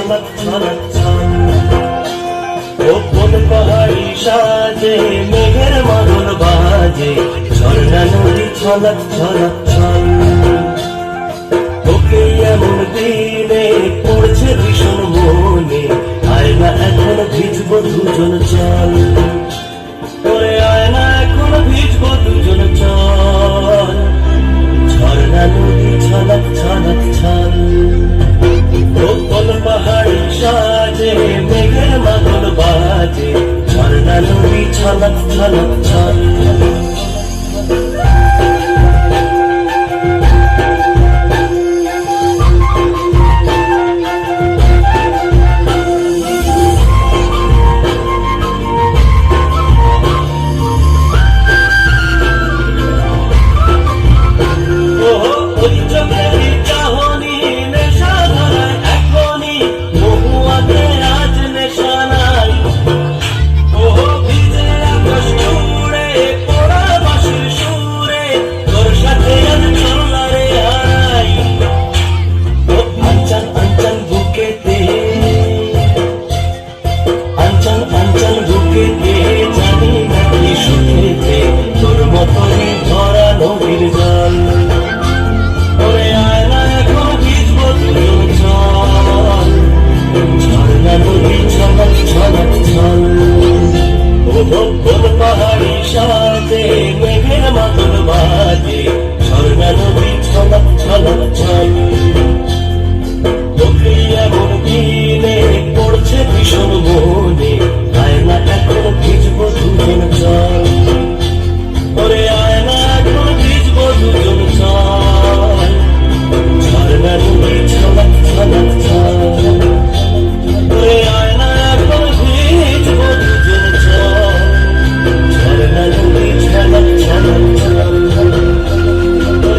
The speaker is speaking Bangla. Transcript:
ছলক ছলক ছল। গোপন পাহাড়ি সাজে মেঘের মাদল বাজে, ঝর্ণা নদী ছলক ছলক ছল। ওকে এমন দিনে পড়ছে ভীষণ মনে, আয় না এখন ভিজবো দুজন চল। ওরে আয় না এখন ভিজবো দুজন চল, ঝর্ণা নদী ছলক ছলক ছল। গোপন পাহাড়ি সাজে মেঘের মাদল বাজে, ঝর্ণা নদী ছলক ছলক ছল।